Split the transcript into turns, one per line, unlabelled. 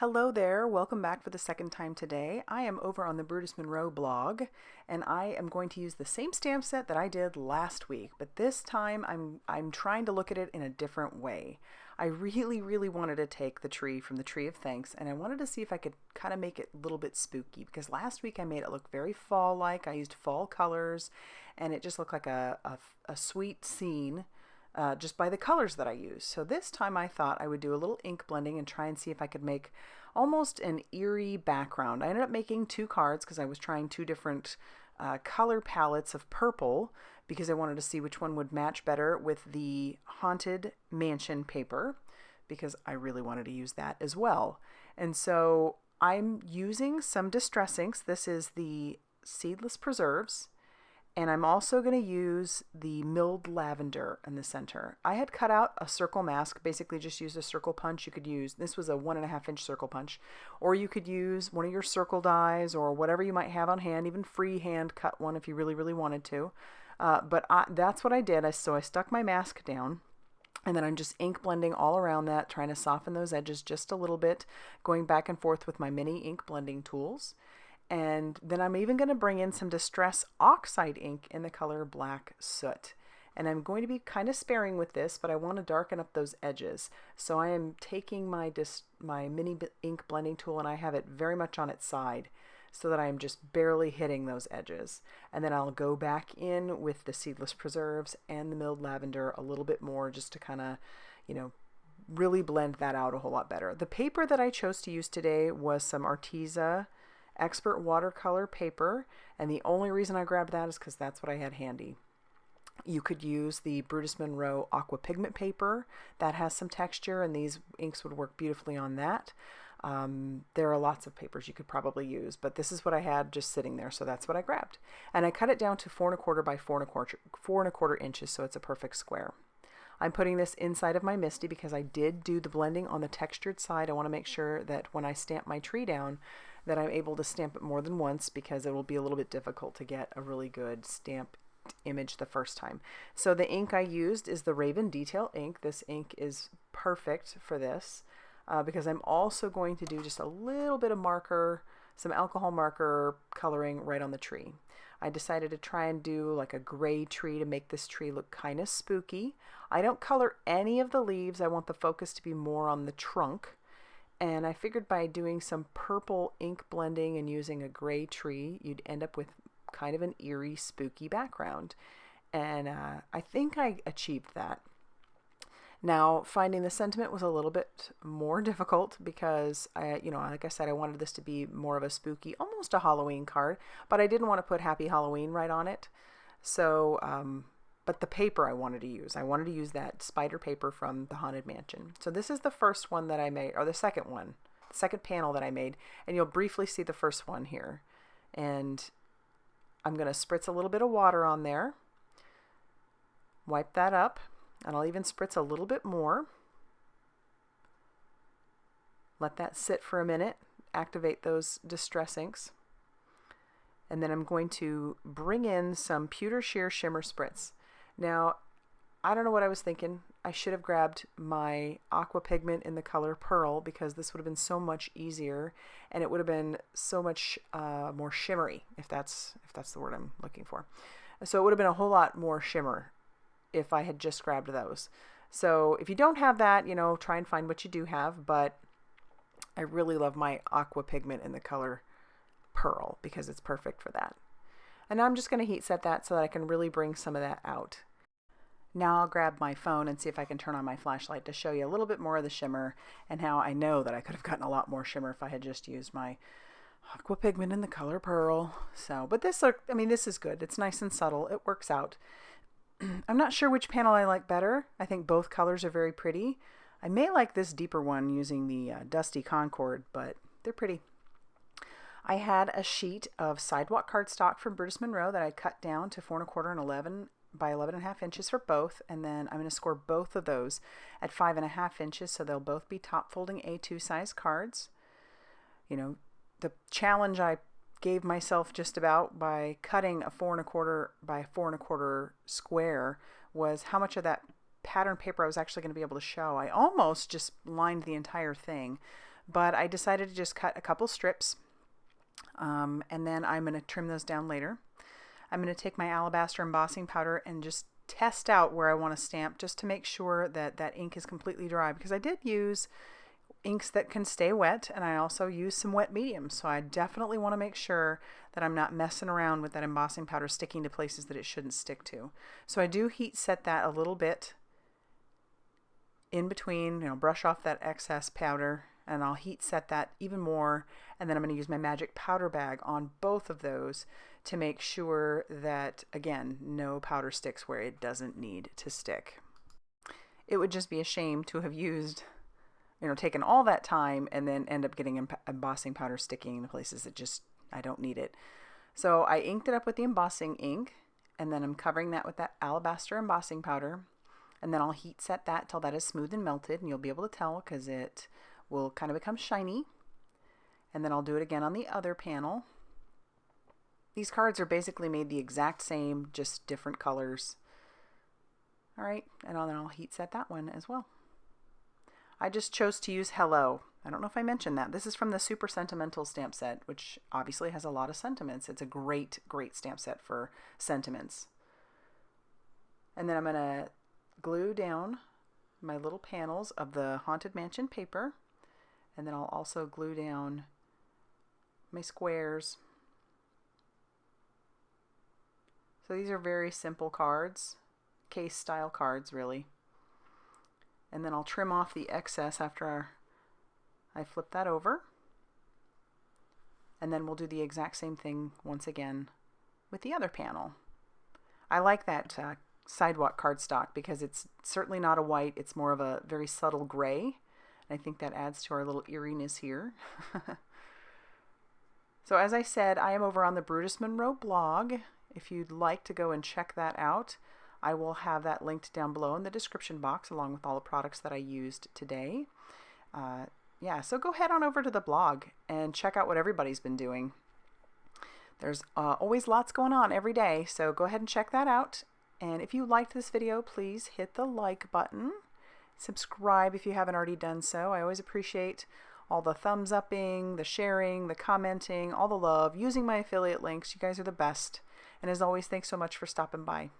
Hello there, welcome back for the second time today. I am over on the Brutus Monroe blog and I am going to use the same stamp set that I did last week, but this time I'm trying to look at it in a different way. I really wanted to take the tree from the Tree of Thanks and I wanted to see if I could kind of make it a little bit spooky because last week I made it look very fall-like. I used fall colors and it just looked like a sweet scene. Just by the colors that I use. So this time I thought I would do a little ink blending and try and see if I could make almost an eerie background. I ended up making two cards because I was trying two different color palettes of purple because I wanted to see which one would match better with the Haunted Mansion paper because I really wanted to use that as well. And so I'm using some distress inks. This is the Seedless Preserves. And I'm also going to use the milled lavender in the center. I had cut out a circle mask, basically just used a circle punch. You could use, this was a 1.5 inch circle punch, or you could use one of your circle dies or whatever you might have on hand, even freehand cut one if you really wanted to. That's what I did. So I stuck my mask down. And then I'm just ink blending all around that, trying to soften those edges just a little bit, going back and forth with my mini ink blending tools. And then I'm even going to bring in some Distress Oxide ink in the color Black Soot. And I'm going to be kind of sparing with this, but I want to darken up those edges. So I am taking my mini ink blending tool and I have it very much on its side so that I am just barely hitting those edges. And then I'll go back in with the Seedless Preserves and the milled lavender a little bit more just to kind of, really blend that out a whole lot better. The paper that I chose to use today was some ARTEZA Expert Watercolor paper, and the only reason I grabbed that is because that's what I had handy. You could use the Brutus Monroe Aqua Pigment paper. That has some texture, and these inks would work beautifully on that. There are lots of papers you could probably use, but this is what I had just sitting there, so that's what I grabbed. And I cut it down to 4.25 by 4.25 inches, so it's a perfect square. I'm putting this inside of my MISTI because I did do the blending on the textured side. I want to make sure that when I stamp my tree down, that I'm able to stamp it more than once because it will be a little bit difficult to get a really good stamp image the first time. So the ink I used is the Raven Detail ink. This ink is perfect for this because I'm also going to do just a little bit of marker, some alcohol marker coloring right on the tree. I decided to try and do like a gray tree to make this tree look kind of spooky. I don't color any of the leaves. I want the focus to be more on the trunk. And I figured by doing some purple ink blending and using a gray tree, you'd end up with kind of an eerie, spooky background. And I think I achieved that. Now, finding the sentiment was a little bit more difficult because like I said, I wanted this to be more of a spooky, almost a Halloween card, but I didn't want to put Happy Halloween right on it. So, but the paper I wanted to use that spider paper from the Haunted Mansion. So this is the first one that I made, or the second one, the second panel that I made, and you'll briefly see the first one here. And I'm going to spritz a little bit of water on there, wipe that up, and I'll even spritz a little bit more. Let that sit for a minute, activate those distress inks. And then I'm going to bring in some Pewter Sheer Shimmer Spritz. Now, I don't know what I was thinking. I should have grabbed my Aqua Pigment in the color Pearl because this would have been so much easier and it would have been so much more shimmery, if that's the word I'm looking for. So it would have been a whole lot more shimmer if I had just grabbed those. So if you don't have that, try and find what you do have, but I really love my Aqua Pigment in the color Pearl because it's perfect for that. And now I'm just going to heat set that so that I can really bring some of that out. Now I'll grab my phone and see if I can turn on my flashlight to show you a little bit more of the shimmer and how I know that I could have gotten a lot more shimmer if I had just used my Aqua Pigment in the color Pearl. So, but this is good. It's nice and subtle. It works out. I'm not sure which panel I like better. I think both colors are very pretty. I may like this deeper one using the Dusty Concord, but they're pretty. I had a sheet of sidewalk cardstock from Brutus Monroe that I cut down to 4.25 and 11 by 11.5 inches for both, and then I'm going to score both of those at 5.5 inches so they'll both be top folding A2 size cards. The challenge I gave myself just about by cutting a 4.25 by 4.25 square was how much of that pattern paper I was actually going to be able to show. I almost just lined the entire thing, but I decided to just cut a couple strips, and then I'm going to trim those down later. I'm going to take my Alabaster embossing powder and just test out where I want to stamp, just to make sure that that ink is completely dry, because I did use inks that can stay wet, and I also use some wet mediums, so I definitely want to make sure that I'm not messing around with that embossing powder sticking to places that it shouldn't stick to. So I do heat set that a little bit in between, brush off that excess powder, and I'll heat set that even more, and then I'm going to use my magic powder bag on both of those to make sure that, again, no powder sticks where it doesn't need to stick. It would just be a shame to have used, taken all that time and then end up getting embossing powder sticking in the places that just, I don't need it. So I inked it up with the embossing ink, and then I'm covering that with that Alabaster embossing powder, and then I'll heat set that till that is smooth and melted, and you'll be able to tell because it will kind of become shiny. And then I'll do it again on the other panel. These cards are basically made the exact same, just different colors. All right, and then I'll heat set that one as well. I just chose to use Hello. I don't know if I mentioned that. This is from the Super Sentimental stamp set, which obviously has a lot of sentiments. It's a great, great stamp set for sentiments. And then I'm going to glue down my little panels of the Haunted Mansion paper. And then I'll also glue down my squares. So these are very simple cards, case style cards really. And then I'll trim off the excess after I flip that over. And then we'll do the exact same thing once again with the other panel. I like that sidewalk cardstock because it's certainly not a white, it's more of a very subtle gray. I think that adds to our little eeriness here. So as I said, I am over on the Brutus Monroe blog. If you'd like to go and check that out, I will have that linked down below in the description box along with all the products that I used today. Yeah, so go head on over to the blog and check out what everybody's been doing. There's always lots going on every day, so go ahead and check that out. And if you liked this video, please hit the like button. Subscribe if you haven't already done so. I always appreciate all the thumbs upping, the sharing, the commenting, all the love, using my affiliate links. You guys are the best. And as always, thanks so much for stopping by.